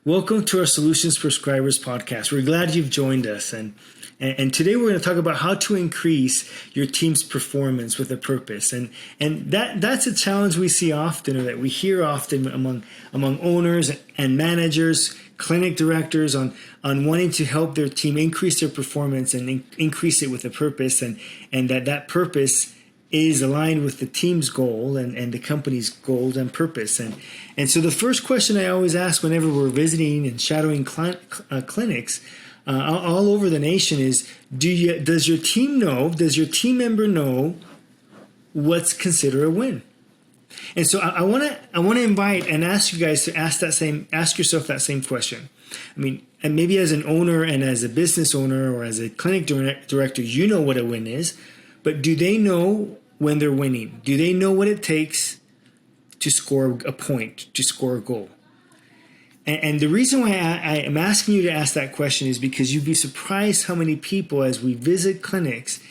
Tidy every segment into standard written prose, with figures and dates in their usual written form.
Welcome to our Solutions Prescribers podcast. We're glad you've joined us. And today we're going to talk about how to increase your team's performance with a purpose. And that's a challenge we see often, or that we hear often among owners and managers, clinic directors on wanting to help their team increase their performance and increase it with a purpose, and that purpose is aligned with the team's goal and the company's goals and purpose. And so the first question I always ask whenever we're visiting and shadowing clinics all over the nation is, does your team member know what's considered a win? And so I want to invite and ask you guys to ask yourself that same question. I mean, and maybe as an owner and as a business owner or as a clinic director, you know what a win is. But do they know when they're winning? Do they know what it takes to score a point, to score a goal? And the reason why I am asking you to ask that question is because you'd be surprised how many people, as we visit clinics,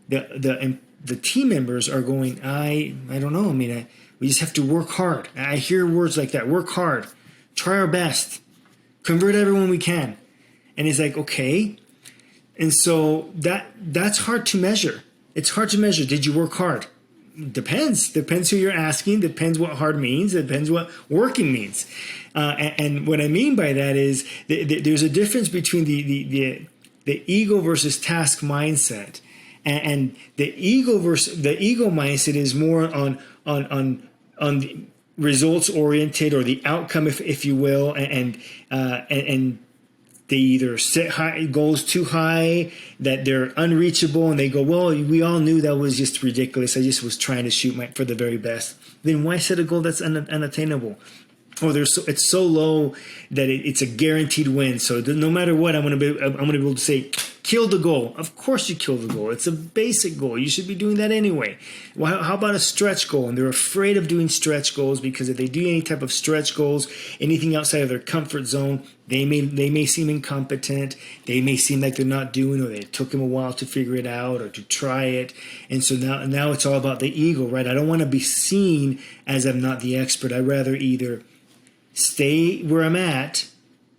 the team members are going, I don't know. I mean, we just have to work hard. I hear words like that: work hard, try our best, convert everyone we can. And it's like, okay. And so that's hard to measure. It's hard to measure. Did you work hard? Depends who you're asking. Depends what hard means. Depends what working means. And what I mean by that is there's a difference between the ego versus task mindset, and the ego mindset is more on the results oriented, or the outcome, if you will, and they either set high goals too high that they're unreachable, and they go, well, we all knew that was just ridiculous. I just was trying to shoot for the very best. Then why set a goal that's unattainable? Or it's so low that it's a guaranteed win. So no matter what, I'm going to be able to say, kill the goal. Of course you kill the goal. It's a basic goal. You should be doing that anyway. Well, how about a stretch goal? And they're afraid of doing stretch goals because if they do any type of stretch goals, anything outside of their comfort zone, they may seem incompetent. They may seem like they're not doing, or it took them a while to figure it out or to try it. And so now it's all about the ego, right? I don't want to be seen as I'm not the expert. I'd rather either stay where I'm at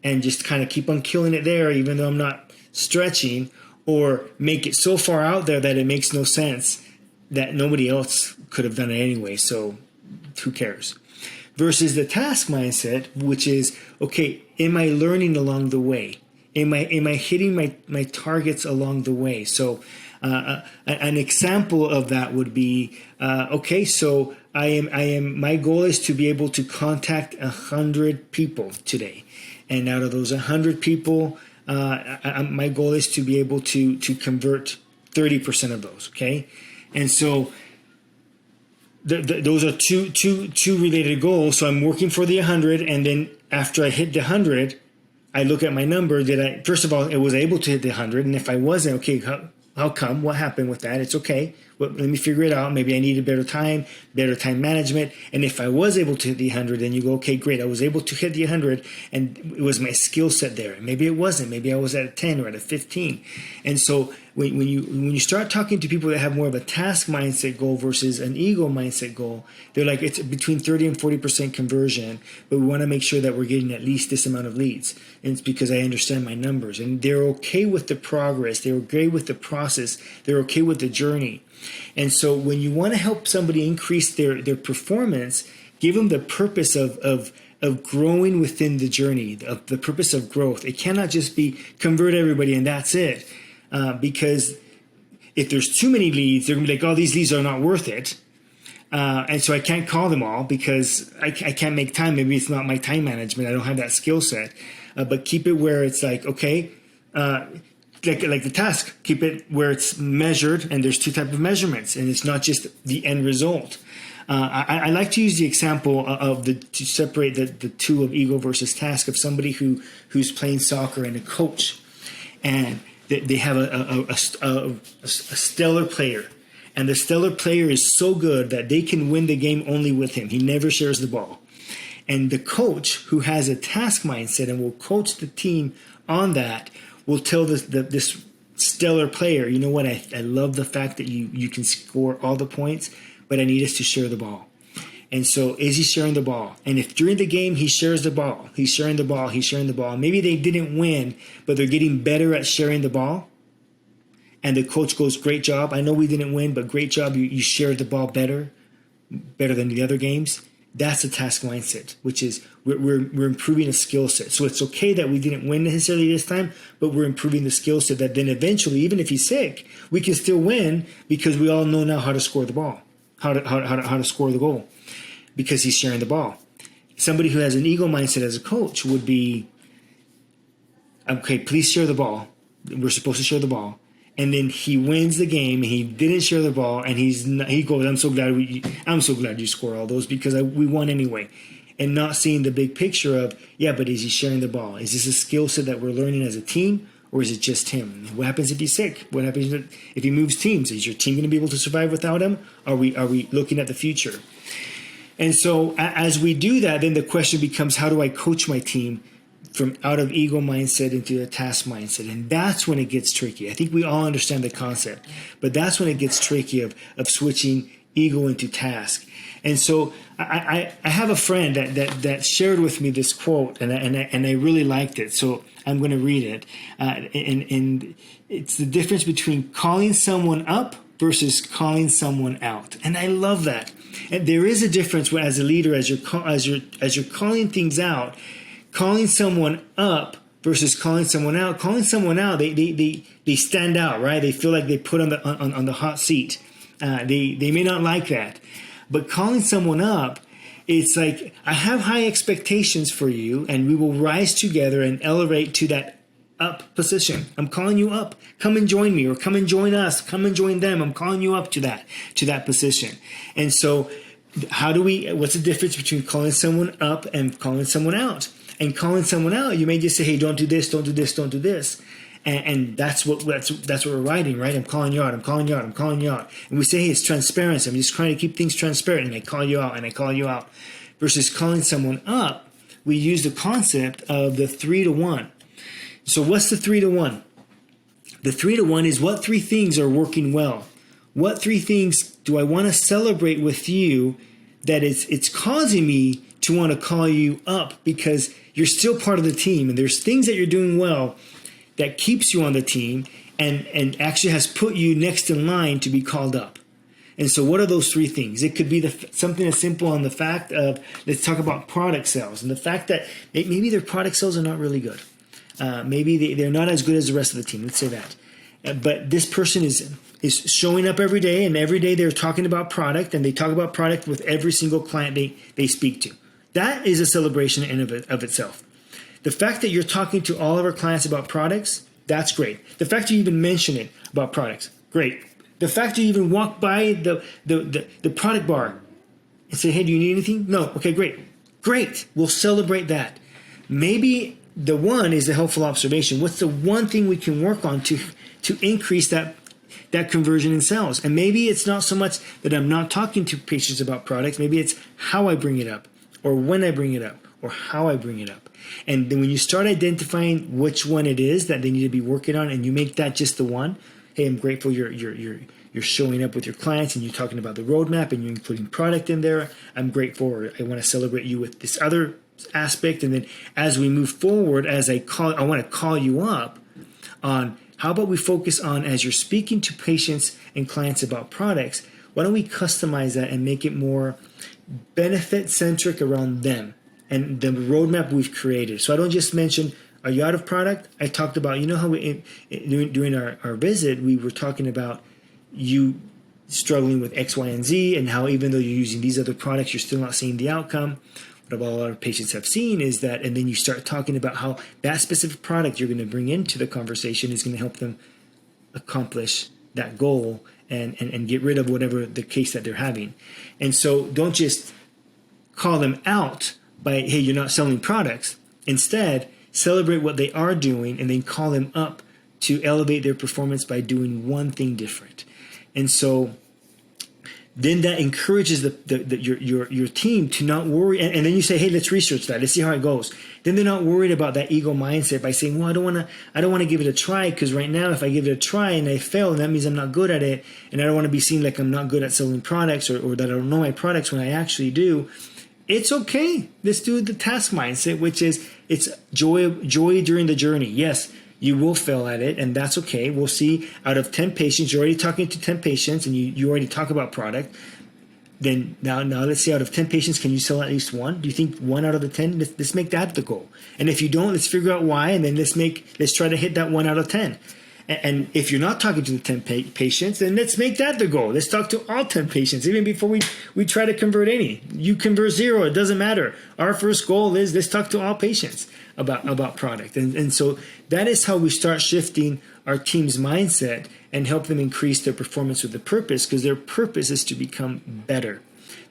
and just kind of keep on killing it there, even though I'm not stretching, or make it so far out there that it makes no sense that nobody else could have done it anyway. So who cares? Versus the task mindset, which is, okay, am I learning along the way? Am I hitting my targets along the way? So an example of that would be, okay, so my goal is to be able to contact 100 people today. And out of those 100 people, my goal is to be able to convert 30% of those. Okay. And so those are two related goals. So I'm working for the 100. And then after I hit the 100, I look at my number. First of all, it was able to hit the 100. And if I wasn't, okay, how come? What happened with that? It's okay. Well, let me figure it out. Maybe I needed better time management. And if I was able to hit the 100, then you go, okay, great. I was able to hit the 100, and it was my skill set there. Maybe it wasn't. Maybe I was at a 10 or at a 15. And so when you start talking to people that have more of a task mindset goal versus an ego mindset goal, they're like, it's between 30 and 40% conversion, but we want to make sure that we're getting at least this amount of leads. And it's because I understand my numbers. And they're okay with the progress. They're okay with the process. They're okay with the journey. And so when you want to help somebody increase their performance, give them the purpose of growing within the journey, of the purpose of growth. It cannot just be convert everybody and that's it. Because if there's too many leads, they're going to be like, oh, these leads are not worth it. And so I can't call them all because I can't make time. Maybe it's not my time management. I don't have that skill set. But keep it where it's like, okay, like the task, keep it where it's measured, and there's two types of measurements, and it's not just the end result. I like to use the example to separate the two of ego versus task, of somebody who's playing soccer and a coach, and they have a stellar player, and the stellar player is so good that they can win the game only with him. He never shares the ball. And the coach, who has a task mindset and will coach the team on that, will tell this stellar player, you know what, I love the fact that you can score all the points, but I need us to share the ball. And so is he sharing the ball? And if during the game he shares the ball, he's sharing the ball, maybe they didn't win, but they're getting better at sharing the ball, and the coach goes, great job. I know we didn't win, but great job. You shared the ball better than the other games. That's a task mindset, which is we're improving a skill set. So it's okay that we didn't win necessarily this time, but we're improving the skill set that then eventually, even if he's sick, we can still win because we all know now how to score the ball, how to score the goal, because he's sharing the ball. Somebody who has an ego mindset as a coach would be, okay, please share the ball. We're supposed to share the ball. And then he wins the game, and he didn't share the ball, and he goes, I'm so glad you score all those because we won anyway. And not seeing the big picture of, yeah, but is he sharing the ball? Is this a skill set that we're learning as a team, or is it just him? What happens if he's sick? What happens if he moves teams? Is your team going to be able to survive without him? Are we looking at the future? And so as we do that, then the question becomes, how do I coach my team from out of ego mindset into a task mindset? And that's when it gets tricky. I think we all understand the concept, but that's when it gets tricky of switching ego into task. And so I have a friend that shared with me this quote, and I really liked it. So I'm going to read it. And it's the difference between calling someone up versus calling someone out. And I love that. And there is a difference where, as a leader, as you're calling things out, calling someone up versus calling someone out. Calling someone out, they stand out, right? They feel like they put on the hot seat. They may not like that, but calling someone up, it's like, I have high expectations for you, and we will rise together and elevate to that up position. I'm calling you up. Come and join me, or come and join us. Come and join them. I'm calling you up to that position. And so, what's the difference between calling someone up and calling someone out? And calling someone out, you may just say, hey, don't do this, don't do this, don't do this. And that's what we're writing, right? I'm calling you out, I'm calling you out, I'm calling you out. And we say, hey, it's transparency. I'm just trying to keep things transparent, and I call you out, and I call you out. Versus calling someone up, we use the concept of the 3-to-1. So what's the 3-to-1? The 3-to-1 is, what three things are working well? What three things do I want to celebrate with you that it's causing me to want to call you up, because you're still part of the team, and there's things that you're doing well that keeps you on the team and actually has put you next in line to be called up. And so what are those three things? It could be something as simple on the fact of, let's talk about product sales, and the fact that maybe their product sales are not really good. Maybe they're not as good as the rest of the team. Let's say that. But this person is showing up every day, and every day they're talking about product, and they talk about product with every single client they speak to. That is a celebration in of itself. The fact that you're talking to all of our clients about products, that's great. The fact you even mention it about products, great. The fact you even walk by the product bar and say, hey, do you need anything? No. Okay, great. Great. We'll celebrate that. Maybe the one is a helpful observation. What's the one thing we can work on to increase that conversion in sales? And maybe it's not so much that I'm not talking to patients about products. Maybe it's how I bring it up, or when I bring it up, or how I bring it up. And then when you start identifying which one it is that they need to be working on, and you make that just the one, hey, I'm grateful you're showing up with your clients, and you're talking about the roadmap, and you're including product in there. I'm grateful, or I want to celebrate you with this other aspect. And then as we move forward, I want to call you up on, how about we focus on, as you're speaking to patients and clients about products, why don't we customize that and make it more benefit-centric around them and the roadmap we've created. So I don't just mention, are you out of product? I talked about, how during our visit, we were talking about you struggling with X, Y, and Z, and how even though you're using these other products, you're still not seeing the outcome. What a lot of patients have seen is that, and then you start talking about how that specific product you're going to bring into the conversation is going to help them accomplish that goal and get rid of whatever the case that they're having. And so don't just call them out by, hey, you're not selling products. Instead, celebrate what they are doing, and then call them up to elevate their performance by doing one thing different. And so then that encourages your team to not worry. And then you say, hey, let's research that. Let's see how it goes. Then they're not worried about that ego mindset by saying, well, I don't want to give it a try, because right now if I give it a try and I fail, that means I'm not good at it, and I don't want to be seen like I'm not good at selling products, or that I don't know my products when I actually do. It's okay. Let's do the task mindset, which is it's joy during the journey. Yes, you will fail at it, and that's okay. We'll see, out of 10 patients, you're already talking to 10 patients, and you already talk about product. Then now let's see, out of 10 patients, can you sell at least one? Do you think 1 out of the 10? Let's make that the goal. And if you don't, let's figure out why, and then let's try to hit that 1 out of 10. And if you're not talking to the 10 patients, then let's make that the goal. Let's talk to all 10 patients, even before we try to convert any. You convert 0, it doesn't matter. Our first goal is let's talk to all patients about product. And so that is how we start shifting our team's mindset and help them increase their performance with the purpose, because their purpose is to become better.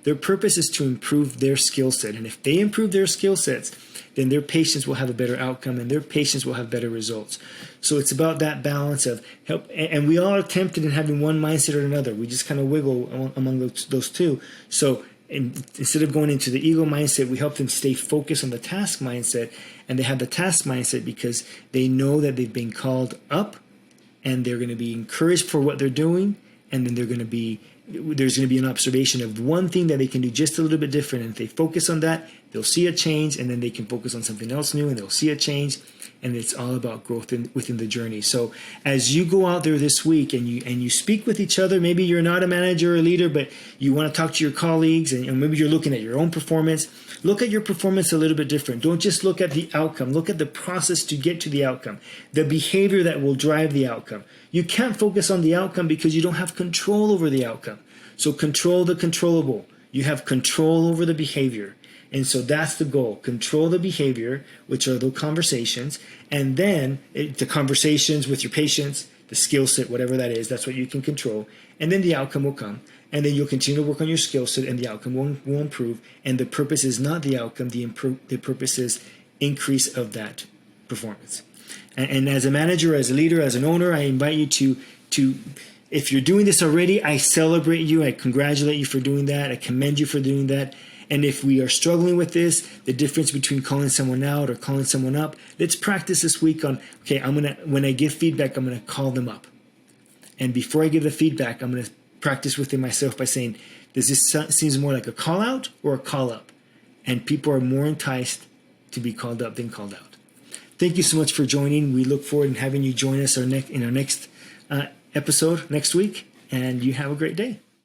Their purpose is to improve their skill set. And if they improve their skill sets, then their patients will have a better outcome, and their patients will have better results. So it's about that balance of help. And we all are tempted in having one mindset or another. We just kind of wiggle among those two. So instead of going into the ego mindset, we help them stay focused on the task mindset. And they have the task mindset because they know that they've been called up, and they're going to be encouraged for what they're doing. And then there's going to be an observation of one thing that they can do just a little bit different. And if they focus on that, they'll see a change, and then they can focus on something else new, and they'll see a change. And it's all about growth within the journey. So as you go out there this week and you speak with each other, maybe you're not a manager or a leader, but you want to talk to your colleagues, and maybe you're looking at your own performance. Look at your performance a little bit different. Don't just look at the outcome. Look at the process to get to the outcome, the behavior that will drive the outcome. You can't focus on the outcome because you don't have control over the outcome. So control the controllable. You have control over the behavior. And so that's the goal. Control the behavior, which are the conversations, and then the conversations with your patients, the skill set, whatever that is, that's what you can control. And then the outcome will come. And then you'll continue to work on your skill set, and the outcome will improve. And the purpose is not the outcome. The purpose is increase of that performance. And as a manager, as a leader, as an owner, I invite you to if you're doing this already, I celebrate you. I congratulate you for doing that. I commend you for doing that. And if we are struggling with this, the difference between calling someone out or calling someone up, let's practice this week on, okay, when I give feedback, I'm going to call them up. And before I give the feedback, I'm going to practice within myself by saying, does this seem more like a call out or a call up? And people are more enticed to be called up than called out. Thank you so much for joining. We look forward to having you join us in our next episode next week. And you have a great day.